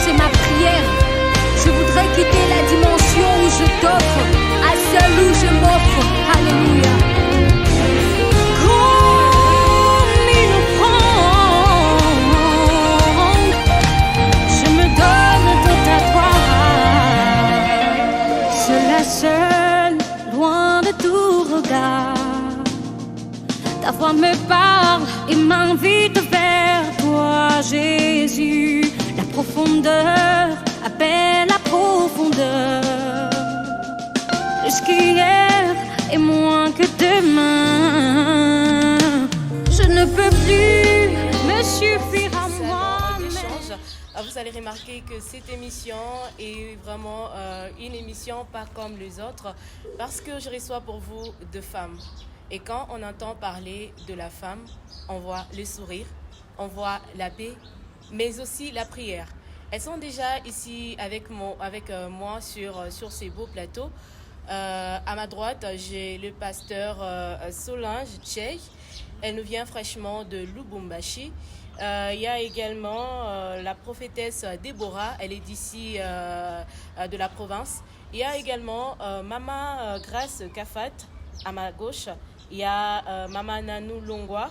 c'est ma prière. Je voudrais quitter la dimension où je t'offre à celle où je m'offre. Alléluia. Comme une offrande, je me donne tout à toi. Seule, seule, loin de tout regard. Ta voix me parle et m'invite vers toi, Jésus. La profondeur appelle la profondeur. Plus qu'hier et moins que demain. Je ne peux plus me suffire à moi-même. Vous allez remarquer que cette émission est vraiment une émission pas comme les autres parce que je reçois pour vous deux femmes. Et quand on entend parler de la femme, on voit le sourire, on voit la paix, mais aussi la prière. Elles sont déjà ici avec moi sur ces beaux plateaux. À ma droite, j'ai le pasteur Solange Tchèque. Elle nous vient fraîchement de Lubumbashi. Il y a également la prophétesse Déborah, elle est d'ici de la province. Il y a également Maman Grace Kafat à ma gauche. Il y a Maman Nanou Longwa.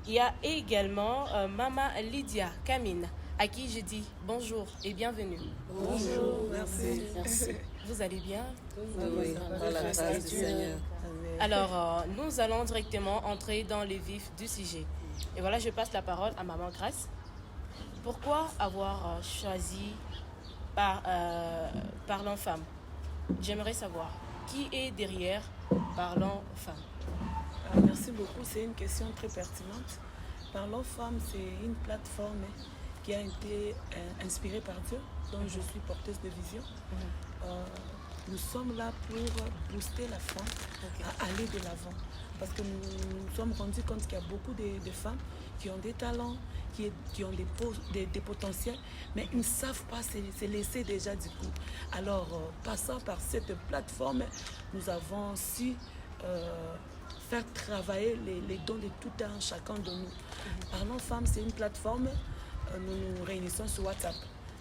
Il y a également Maman Lydia Kamine, à qui je dis bonjour et bienvenue. Bonjour, merci. Vous allez bien? Oui, par la grâce du Seigneur. Alors, nous allons directement entrer dans le vif du sujet. Et voilà, je passe la parole à Maman Grace. Pourquoi avoir choisi Parlons Femmes? J'aimerais savoir qui est derrière Parlons Femmes. Merci beaucoup, c'est une question très pertinente. Parlons Femmes, c'est une plateforme qui a été inspirée par Dieu, dont je suis porteuse de vision. Nous sommes là pour booster la femme à aller de l'avant. Parce que nous sommes rendus compte qu'il y a beaucoup de femmes qui ont des talents, qui ont des potentiels, mais ils ne savent pas se laisser déjà du coup. Alors, passant par cette plateforme, nous avons su faire travailler les dons de tout un chacun de nous. Parlons Femmes, c'est une plateforme, nous nous réunissons sur WhatsApp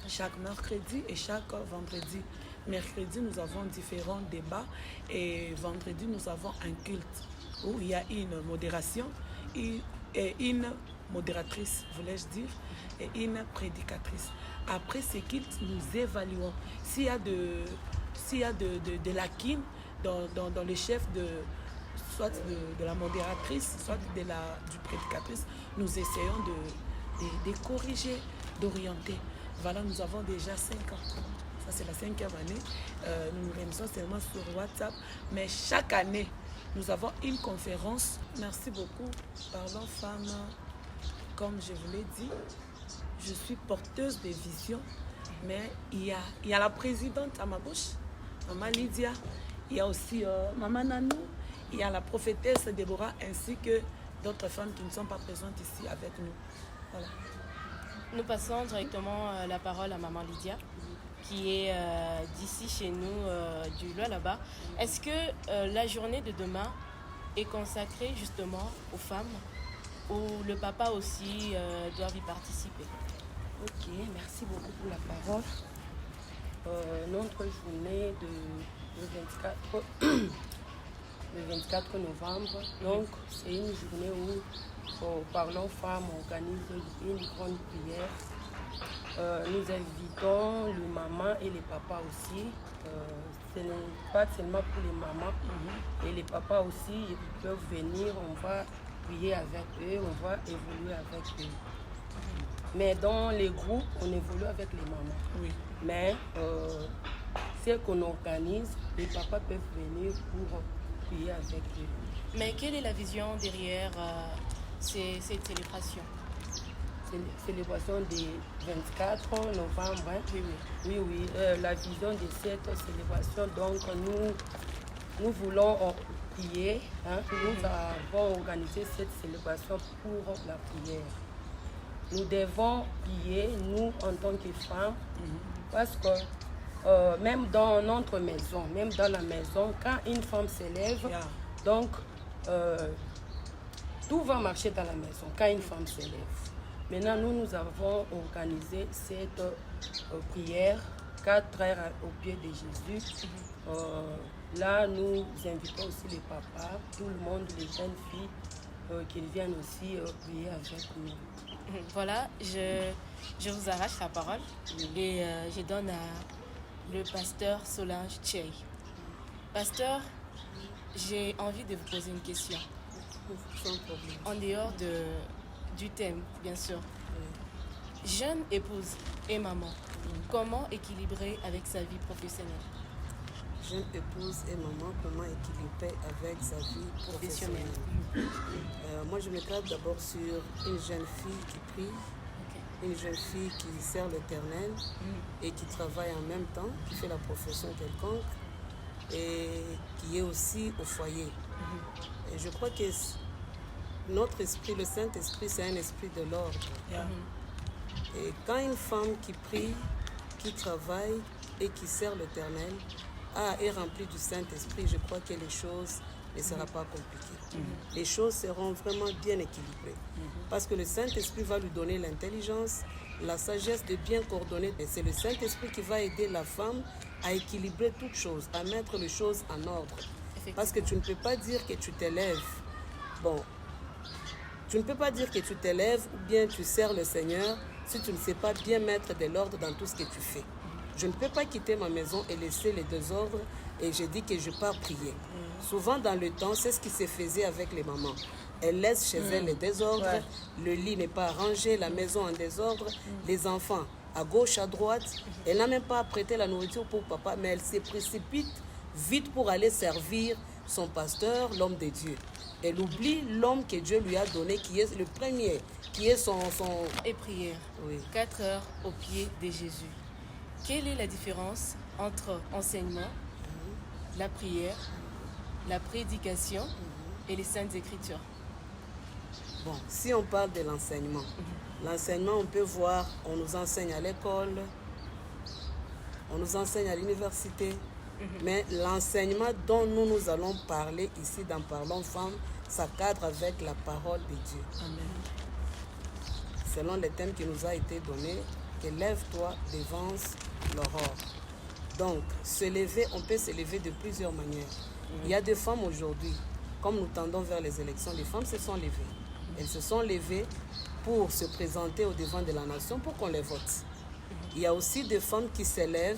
chaque mercredi et chaque vendredi. Mercredi, nous avons différents débats et vendredi, nous avons un culte où il y a une modération et une modératrice, voulais-je dire, et une prédicatrice. Après ces cultes, nous évaluons. S'il y a de lacunes dans le chef soit de la modératrice, soit du prédicatrice, nous essayons de corriger, d'orienter. Voilà, nous avons déjà 5 ans. Ça, c'est la 5e année. Nous nous réunissons seulement sur WhatsApp. Mais chaque année, nous avons une conférence. Merci beaucoup. Parlons Femmes. Comme je vous l'ai dit, je suis porteuse de vision. Mais il y a la présidente à ma gauche, Maman Lydia. Il y a aussi Maman Nanou. Il y a la prophétesse Déborah, ainsi que d'autres femmes qui ne sont pas présentes ici avec nous. Voilà. Nous passons directement la parole à Maman Lydia, qui est d'ici chez nous, du Lualaba. Est-ce que la journée de demain est consacrée justement aux femmes ou le papa aussi doit y participer? Ok, merci beaucoup pour la parole. Notre journée le 24 novembre, donc c'est une journée où Parlons Femmes organise une grande prière. Nous invitons les mamans et les papas aussi. Ce n'est pas seulement pour les mamans, et les papas aussi, ils peuvent venir, on va prier avec eux, on va évoluer avec eux. Mais dans les groupes, on évolue avec les mamans. Oui. Mais ce qu'on organise, les papas peuvent venir pour prier avec eux. Mais quelle est la vision derrière cette célébration? C'est une célébration du 24 novembre. Hein? Oui. La vision de cette célébration, donc nous voulons prier. Hein? Nous avons organisé cette célébration pour la prière. Nous devons prier, nous, en tant que femmes, parce que même dans notre maison, même dans la maison, quand une femme s'élève, donc tout va marcher dans la maison quand une femme s'élève. Maintenant, nous avons organisé cette prière, 4 heures au pied de Jésus. Là, nous invitons aussi les papas, tout le monde, les jeunes filles, qu'ils viennent aussi prier avec nous. Voilà, je vous arrache la parole et je donne à le pasteur Solange Tchey. Pasteur, j'ai envie de vous poser une question. En dehors du thème, bien sûr. Jeune épouse et maman, comment équilibrer avec sa vie professionnelle? Jeune épouse et maman, comment équilibrer avec sa vie professionnelle. Moi, je me cadre d'abord sur une jeune fille qui prie, une jeune fille qui sert l'Éternel et qui travaille en même temps, qui fait la profession quelconque et qui est aussi au foyer. Et je crois que notre esprit, le Saint-Esprit, c'est un esprit de l'ordre. Et quand une femme qui prie, qui travaille et qui sert l'Éternel est remplie du Saint-Esprit, je crois que les choses ne seront pas compliquées. Les choses seront vraiment bien équilibrées. Parce que le Saint-Esprit va lui donner l'intelligence, la sagesse de bien coordonner. Et c'est le Saint-Esprit qui va aider la femme à équilibrer toutes choses, à mettre les choses en ordre. Parce que tu ne peux pas dire que tu t'élèves. Tu ne peux pas dire que tu t'élèves ou bien tu sers le Seigneur si tu ne sais pas bien mettre de l'ordre dans tout ce que tu fais. Je ne peux pas quitter ma maison et laisser les désordres et je dis que je pars prier. Souvent dans le temps, c'est ce qui se faisait avec les mamans. Elles laissent chez elles les désordres, le lit n'est pas arrangé, la maison en désordre, les enfants à gauche, à droite. Elle n'a même pas apprêté la nourriture pour papa, mais elle se précipite vite pour aller servir son pasteur, l'homme de Dieu. Elle oublie l'homme que Dieu lui a donné, qui est le premier, qui est son... Et prière, 4 heures au pied de Jésus. Quelle est la différence entre enseignement, la prière, la prédication et les Saintes Écritures? Bon, si on parle de l'enseignement, l'enseignement, on peut voir, on nous enseigne à l'école, on nous enseigne à l'université, mais l'enseignement dont nous allons parler ici dans Parlons Femmes, ça cadre avec la parole de Dieu. Amen. Selon le thème qui nous a été donné, que lève-toi devance l'aurore. Donc, se lever, on peut se lever de plusieurs manières. Il y a des femmes aujourd'hui, comme nous tendons vers les élections, les femmes se sont levées. Elles se sont levées pour se présenter au devant de la nation pour qu'on les vote. Il y a aussi des femmes qui s'élèvent,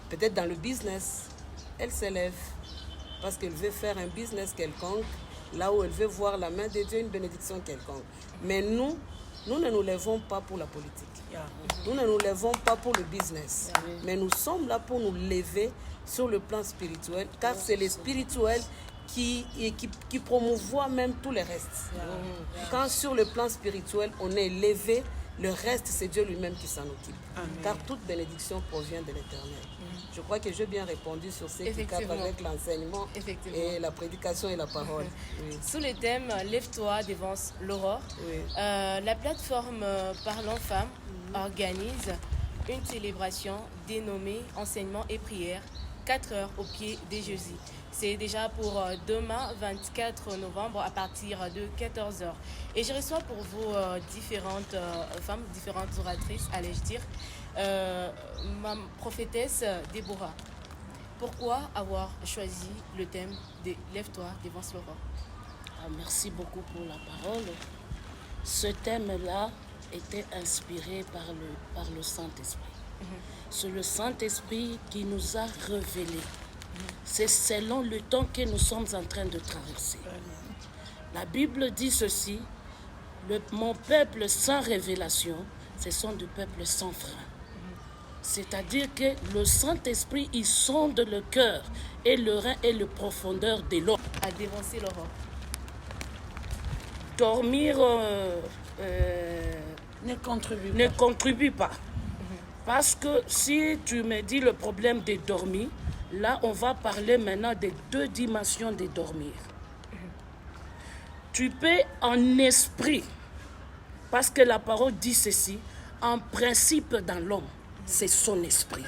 peut-être dans le business. Elles s'élèvent parce qu'elles veulent faire un business quelconque, là où elles veulent voir la main de Dieu, une bénédiction quelconque. Mais nous ne nous levons pas pour la politique. Nous ne nous levons pas pour le business. Mais nous sommes là pour nous lever sur le plan spirituel, car c'est le spirituel qui promouvoit même tout le reste. Quand sur le plan spirituel, on est levé, le reste, c'est Dieu lui-même qui s'en occupe. Car toute bénédiction provient de l'Éternel. Je crois que j'ai bien répondu sur ce qui cadre avec l'enseignement et la prédication et la parole. Sous le thème « Lève-toi devance l'aurore », la plateforme Parlons Femmes organise une célébration dénommée « Enseignement et prière », 4 heures au pied de Jésus. C'est déjà pour demain, 24 novembre, à partir de 14h. Et je reçois pour vous différentes femmes, différentes oratrices, allais-je dire. Ma prophétesse Déborah, pourquoi avoir choisi le thème de « Lève-toi devance l'aurore » ? Merci beaucoup pour la parole. Ce thème-là était inspiré par le Saint-Esprit. C'est le Saint-Esprit qui nous a révélé. C'est selon le temps que nous sommes en train de traverser. La Bible dit ceci, mon peuple sans révélation, ce sont des peuples sans frein. C'est-à-dire que le Saint-Esprit, il sonde le cœur et le rein et la profondeur de l'homme. À dévancer l'aurore. Dormir ne contribue pas. Parce que si tu me dis le problème de dormir, là on va parler maintenant des 2 dimensions de dormir. Tu peux en esprit, parce que la parole dit ceci, en principe dans l'homme, c'est son esprit.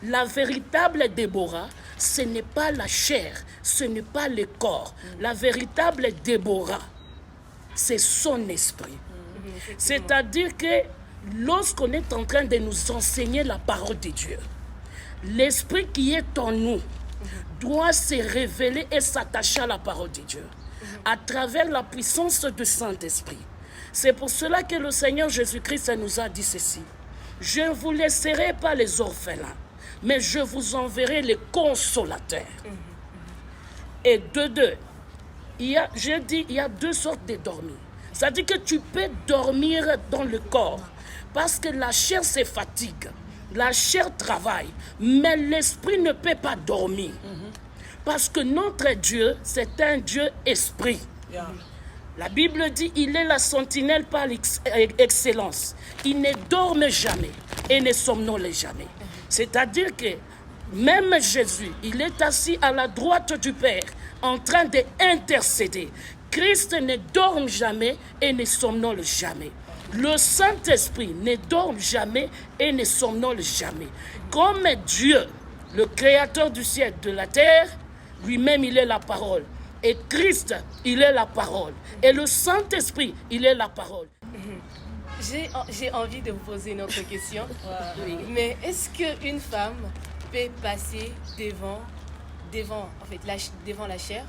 La véritable Déborah, ce n'est pas la chair, ce n'est pas le corps. La véritable Déborah, c'est son esprit. C'est-à-dire que lorsqu'on est en train de nous enseigner la parole de Dieu, l'esprit qui est en nous doit se révéler et s'attacher à la parole de Dieu à travers la puissance du Saint-Esprit. C'est pour cela que le Seigneur Jésus-Christ nous a dit ceci. Je ne vous laisserai pas les orphelins, mais je vous enverrai les consolateurs. Et il y a deux sortes de dormir. C'est-à-dire que tu peux dormir dans le corps, parce que la chair se fatigue, la chair travaille, mais l'esprit ne peut pas dormir. Parce que notre Dieu, c'est un Dieu esprit. La Bible dit, il est la sentinelle par excellence. Il ne dorme jamais et ne somnole jamais. C'est-à-dire que même Jésus, il est assis à la droite du Père, en train d'intercéder. Christ ne dort jamais et ne somnole jamais. Le Saint-Esprit ne dort jamais et ne somnole jamais. Comme Dieu, le créateur du ciel et de la terre, lui-même, il est la parole. Et Christ, il est la parole. Et le Saint-Esprit, il est la parole. J'ai envie de vous poser une autre question. Mais est-ce qu'une femme peut passer devant la chair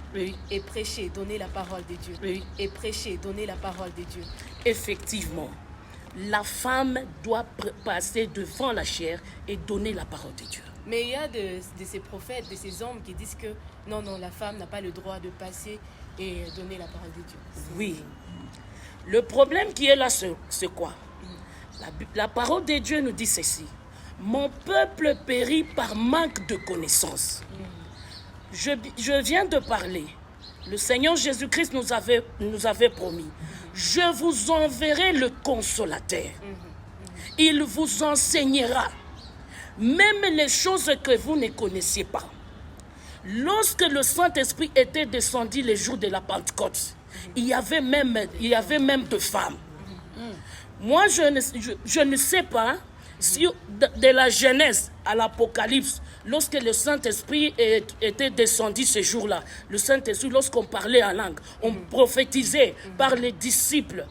et prêcher, donner la parole de Dieu et prêcher, donner la parole de Dieu? Effectivement, la femme doit passer devant la chair et donner la parole de Dieu. Mais il y a de ces prophètes, de ces hommes qui disent que non, la femme n'a pas le droit de passer et donner la parole de Dieu. Oui. Le problème qui est là, c'est quoi? La parole de Dieu nous dit ceci. Mon peuple périt par manque de connaissance. Je viens de parler. Le Seigneur Jésus-Christ nous avait promis. Je vous enverrai le consolateur. Il vous enseignera même les choses que vous ne connaissiez pas. Lorsque le Saint-Esprit était descendu les jours de la Pentecôte, il y avait même de femmes. Moi, je ne sais pas si de la Genèse à l'Apocalypse, lorsque le Saint-Esprit était descendu ce jour-là, le Saint-Esprit, lorsqu'on parlait en langue, on prophétisait par les disciples.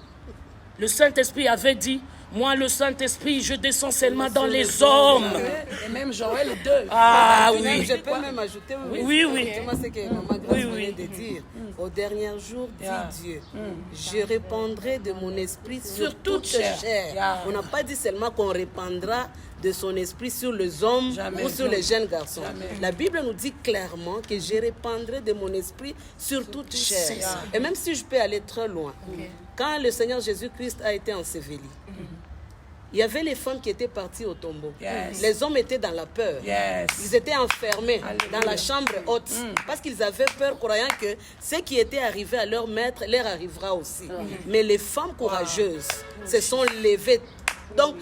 Le Saint-Esprit avait dit, moi, le Saint-Esprit, je descends seulement dans les hommes. Et même Joël 2. Ah oui. Je peux même ajouter, oui. Exactement ce que Maman Grâce venait de dire. Au dernier jour, dit Dieu, je répandrai de mon esprit sur toute chair. On n'a pas dit seulement qu'on répandra de son esprit sur les hommes ou sur les jeunes garçons. La Bible nous dit clairement que je répandrai de mon esprit sur toute chair. Et même si je peux aller très loin, quand le Seigneur Jésus-Christ a été enseveli, il y avait les femmes qui étaient parties au tombeau. Les hommes étaient dans la peur. Ils étaient enfermés dans la chambre haute parce qu'ils avaient peur, croyant que ce qui était arrivé à leur maître leur arrivera aussi. Mais les femmes courageuses se sont levées. Donc,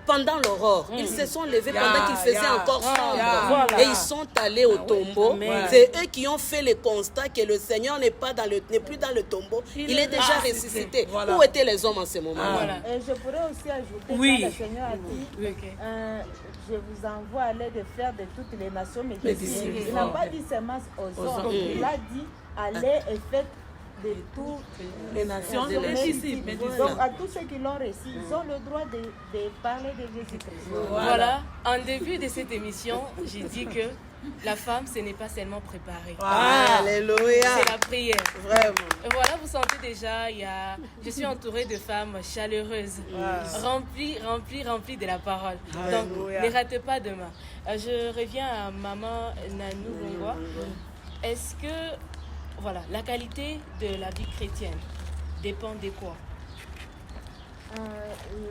pendant l'aurore, ils se sont levés pendant qu'il faisait encore sombre. Et ils sont allés au tombeau. C'est eux qui ont fait le constat que le Seigneur n'est plus dans le tombeau. Il est déjà ressuscité. Où étaient les hommes en ce moment? Et je pourrais aussi ajouter que le Seigneur a dit, je vous envoie à aller de faire de toutes les nations mes disciples. Il n'a pas dit seulement aux hommes. Il a dit, allez et faites de toutes les nations, donc à tous ceux qui l'ont reçu, ils ont le droit de parler de Jésus-Christ. Voilà, en début de cette émission, j'ai dit que la femme, ce n'est pas seulement préparer. Alléluia. C'est la prière. Vraiment. Et voilà, vous sentez déjà, je suis entourée de femmes chaleureuses, remplies de la parole. Donc, ne ratez pas demain. Je reviens à Maman Nanou Longwa. Est-ce que la qualité de la vie chrétienne dépend de quoi?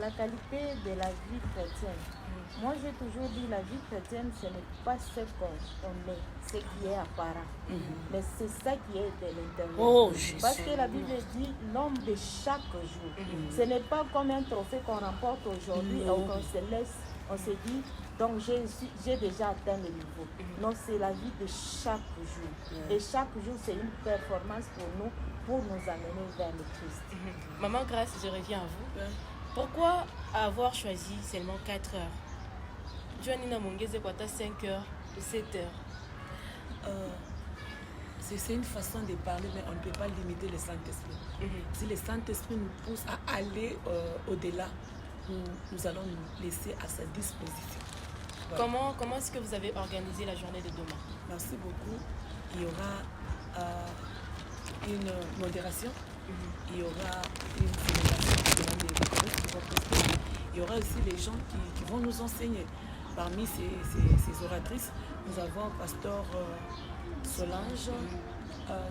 La qualité de la vie chrétienne. Moi, j'ai toujours dit la vie chrétienne, ce n'est pas ce qu'on est, ce qui est apparent, mais c'est ça qui est de l'intérieur. Parce que la Bible dit l'homme de chaque jour. Ce n'est pas comme un trophée qu'on remporte aujourd'hui ou qu'on se laisse, on se dit, donc j'ai déjà atteint le niveau. Non, c'est la vie de chaque jour. Et chaque jour, c'est une performance pour nous amener vers le Christ. Maman Grâce, je reviens à vous. Pourquoi avoir choisi seulement 4 heures? Joanina Mongeze, quoi, 5 heures ou 7 heures? c'est une façon de parler, mais on ne peut pas limiter le Saint-Esprit. Si le Saint-Esprit nous pousse à aller au-delà, nous allons nous laisser à sa disposition. Voilà. Comment est-ce que vous avez organisé la journée de demain? Merci beaucoup. Il y aura une modération, il y aura une célébration, il y aura aussi les gens qui vont nous enseigner. Parmi ces oratrices, nous avons pasteur Solange.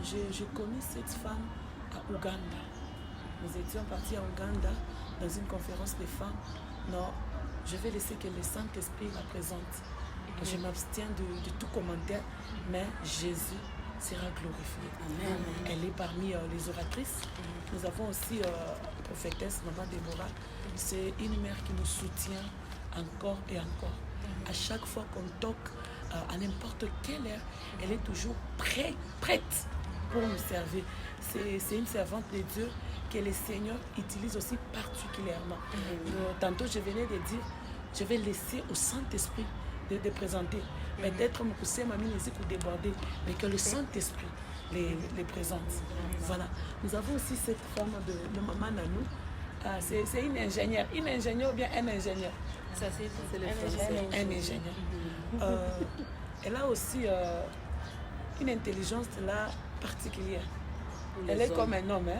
J'ai connu cette femme à Ouganda. Nous étions partis à Ouganda dans une conférence de femmes. Non, je vais laisser que le Saint-Esprit la présente. Je m'abstiens de tout commentaire, mais Jésus sera glorifié. Amen. Elle est parmi les oratrices. Nous avons aussi prophétesse Maman Déborah. C'est une mère qui nous soutient encore et encore. À chaque fois qu'on toque à n'importe quelle heure, elle est toujours prête pour nous servir. C'est une servante de Dieu que le Seigneur utilise aussi particulièrement. Tantôt, je venais de dire, je vais laisser au Saint-Esprit de présenter. Peut-être me pousser ma mine ici pour déborder, mais que le Saint-Esprit les présente. Voilà. Nous avons aussi cette femme de Maman Nanou. C'est une ingénieure. Une ingénieure ou bien un ingénieur? Ça, c'est Un ingénieur. Elle a aussi une intelligence là particulière. Elle est comme un homme,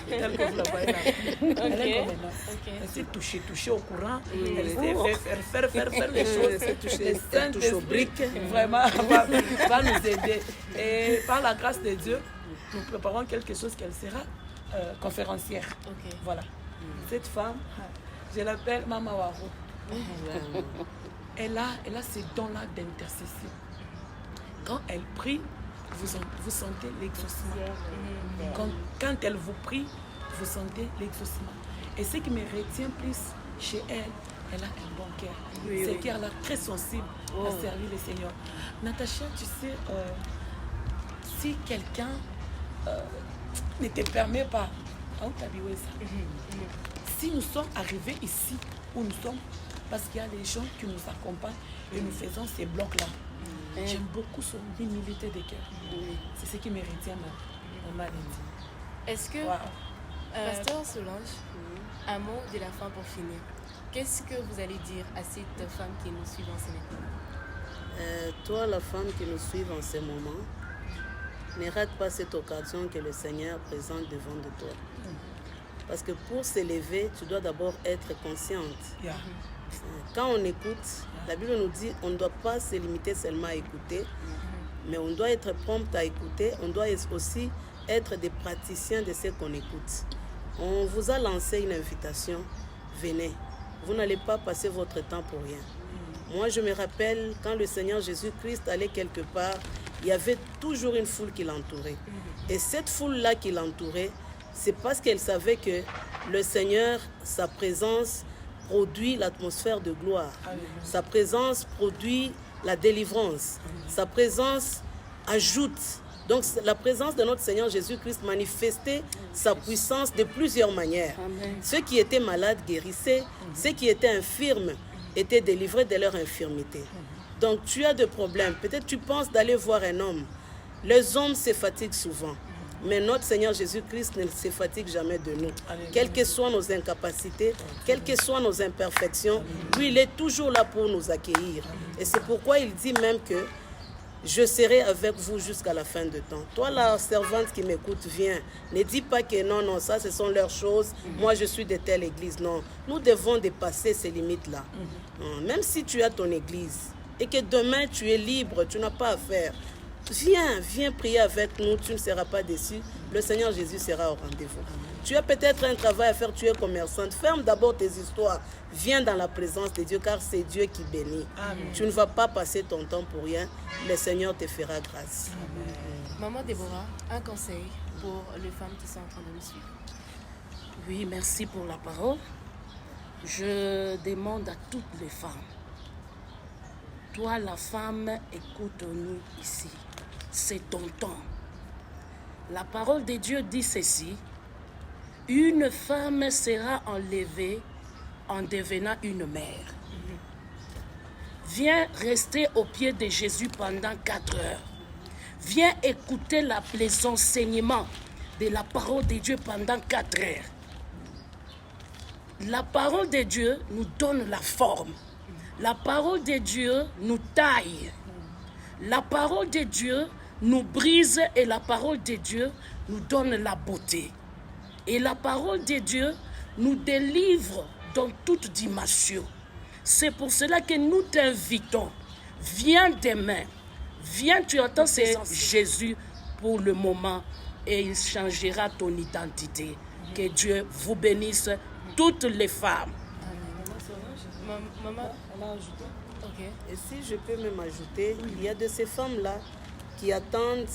tel que vous la voyez là. Elle est comme un homme. Elle sait toucher au courant. Elle sait faire les choses. Elle touche aux briques. Vraiment, va nous aider. Et par la grâce de Dieu, nous préparons quelque chose qu'elle sera conférencière. Voilà. Cette femme, je l'appelle Mama Waro. Elle a ce don-là d'intercession. Quand elle prie, vous sentez l'exaucement. Quand elle vous prie, vous sentez l'exaucement. Et ce qui me retient plus chez elle, elle a un bon cœur. C'est qu'elle est très sensible à servir le Seigneur. Natacha, tu sais, si quelqu'un ne te permet pas, si nous sommes arrivés ici où nous sommes, parce qu'il y a des gens qui nous accompagnent et nous faisons ces blocs-là. J'aime beaucoup son humilité de cœur. C'est ce qui me retient ma maladie. Est-ce que, Pasteur Solange, un mot de la fin pour finir. Qu'est-ce que vous allez dire à cette femme qui nous suit en ce moment? Toi, la femme qui nous suit en ce moment, ne rate pas cette occasion que le Seigneur présente devant de toi. Parce que pour s'élever, tu dois d'abord être consciente. Quand on écoute, la Bible nous dit on ne doit pas se limiter seulement à écouter, mais on doit être prompt à écouter, on doit aussi être des praticiens de ce qu'on écoute. On vous a lancé une invitation, venez, vous n'allez pas passer votre temps pour rien. Moi, je me rappelle quand le Seigneur Jésus-Christ allait quelque part, il y avait toujours une foule qui l'entourait. Et cette foule-là qui l'entourait, c'est parce qu'elle savait que le Seigneur, sa présence, produit l'atmosphère de gloire. Sa présence produit la délivrance. Sa présence ajoute. Donc la présence de notre Seigneur Jésus-Christ manifestait sa puissance de plusieurs manières. Ceux qui étaient malades guérissaient, ceux qui étaient infirmes étaient délivrés de leur infirmité. Donc tu as des problèmes. Peut-être tu penses d'aller voir un homme. Les hommes se fatiguent souvent. Mais notre Seigneur Jésus-Christ ne se fatigue jamais de nous. Quelles que soient nos incapacités, quelles que soient nos imperfections, lui, il est toujours là pour nous accueillir. Et c'est pourquoi il dit même que je serai avec vous jusqu'à la fin de temps. Toi, la servante qui m'écoute, viens. Ne dis pas que non, ça, ce sont leurs choses. Moi, je suis de telle église. Non, nous devons dépasser ces limites-là. Même si tu as ton église et que demain, tu es libre, tu n'as pas à faire. Viens prier avec nous, tu ne seras pas déçu. Le Seigneur Jésus sera au rendez-vous. Tu as peut-être un travail à faire, tu es commerçante. Ferme d'abord tes histoires. Viens dans la présence de Dieu, car c'est Dieu qui bénit. Amen. Tu ne vas pas passer ton temps pour rien. Le Seigneur te fera grâce. Amen. Maman Déborah, un conseil pour les femmes qui sont en train de nous suivre. Oui, merci pour la parole. Je demande à toutes les femmes. Toi, la femme, écoute-nous ici. C'est ton temps. La parole de Dieu dit ceci. Une femme sera enlevée en devenant une mère. Viens rester au pied de Jésus pendant 4 heures. Viens écouter les enseignements de la parole de Dieu pendant 4 heures. La parole de Dieu nous donne la forme. La parole de Dieu nous taille. La parole de Dieu nous brise et la parole de Dieu nous donne la beauté. Et la parole de Dieu nous délivre dans toute dimension. C'est pour cela que nous t'invitons. Viens demain. Viens, tu entends, c'est Jésus pour le moment et il changera ton identité. Que Dieu vous bénisse, toutes les femmes. Maman, Elle a ajouté. ok. Et si je peux même ajouter, il y a de ces femmes-là qui attendent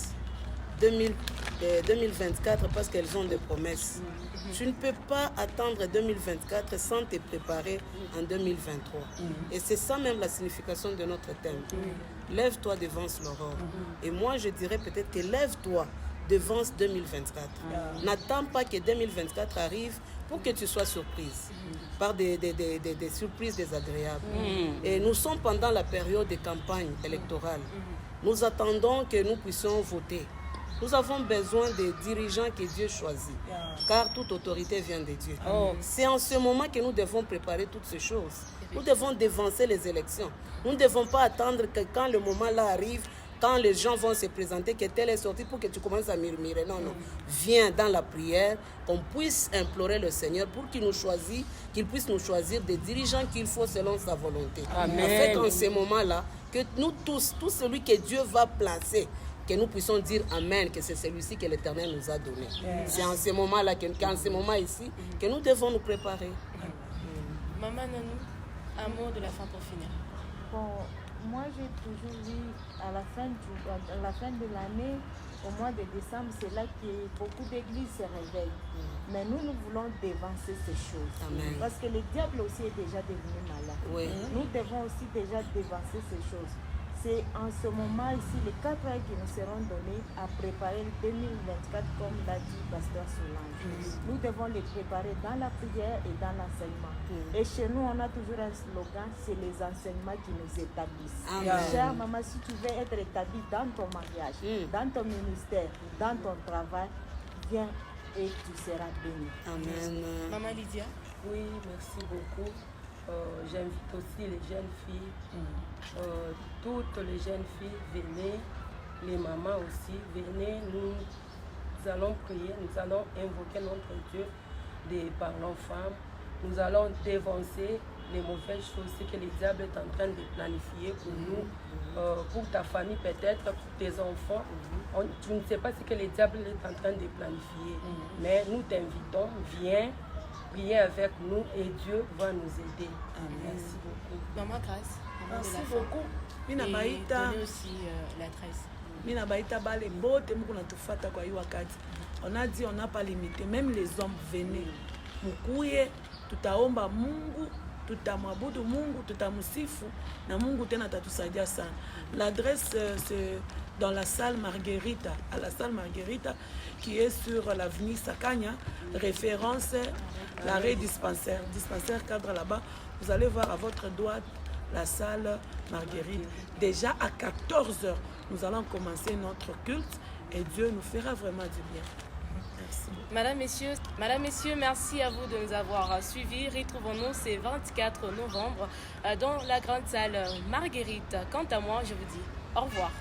2024 parce qu'elles ont des promesses. Tu ne peux pas attendre 2024 sans te préparer en 2023. Et c'est ça même la signification de notre thème. Lève-toi devance l'aurore. Et moi, je dirais peut-être que lève-toi devance 2024. N'attends pas que 2024 arrive pour que tu sois surprise par des surprises désagréables. Et nous sommes pendant la période de campagne électorale. Nous attendons que nous puissions voter. Nous avons besoin des dirigeants que Dieu choisit, car toute autorité vient de Dieu. C'est en ce moment que nous devons préparer toutes ces choses. Nous devons dévancer les élections. Nous ne devons pas attendre que quand le moment là arrive, quand les gens vont se présenter, que tel est sorti pour que tu commences à murmurer. Non, non. Viens dans la prière, qu'on puisse implorer le Seigneur pour qu'il nous choisisse, qu'il puisse nous choisir des dirigeants qu'il faut selon sa volonté. Amen. Afin qu'en ce moment-là, que nous tous, tout celui que Dieu va placer, que nous puissions dire Amen, que c'est celui-ci que l'Éternel nous a donné. C'est en ce moment-là, qu'en ce moment ici, que nous devons nous préparer. Maman Nanou, un mot de la fin pour finir. Bon, moi j'ai toujours vu à la fin de l'année, au mois de décembre, c'est là que beaucoup d'églises se réveillent. Mais nous voulons dévancer ces choses. Amen. Parce que le diable aussi est déjà devenu malade. Oui. Nous devons aussi déjà dévancer ces choses. C'est en ce moment ici, les 4 heures qui nous seront donnés à préparer le 2024, comme l'a dit Pasteur Solange. Nous devons les préparer dans la prière et dans l'enseignement. Et chez nous, on a toujours un slogan, c'est les enseignements qui nous établissent. Amen. Chère maman, si tu veux être établi dans ton mariage, dans ton ministère, dans ton travail, viens et tu seras béni. Amen. Maman Lydia. Oui, merci beaucoup. J'invite aussi les jeunes filles, toutes les jeunes filles, venez, les mamans aussi, venez, nous allons prier, nous allons invoquer notre Dieu par nos femmes, nous allons dévancer les mauvaises choses que le diable est en train de planifier pour nous, pour ta famille peut-être, pour tes enfants. Tu ne sais pas ce que le diable est en train de planifier, mais nous t'invitons, viens. Priez avec nous et Dieu va nous aider. Merci beaucoup. Maman Grâce. Merci beaucoup. Mina Et baita. donnez aussi l'adresse. Mina baita bale bote muku natufata kwa hii wakati. On a dit on n'a pas limité. Même les hommes venez. Mukuye, tutaomba Mungu, tutamwabudu Mungu, tutamsifu na Mungu tena atatusaidia sana. L'adresse c'est dans la salle Marguerita, à la salle Marguerita qui est sur l'avenue Sakanya, référence l'arrêt dispensaire cadre là-bas. Vous allez voir à votre droite la salle Marguerite. Déjà à 14h, nous allons commencer notre culte et Dieu nous fera vraiment du bien. Merci. Madame, Messieurs, merci à vous de nous avoir suivis. Retrouvons-nous ce 24 novembre dans la grande salle Marguerite. Quant à moi, je vous dis au revoir.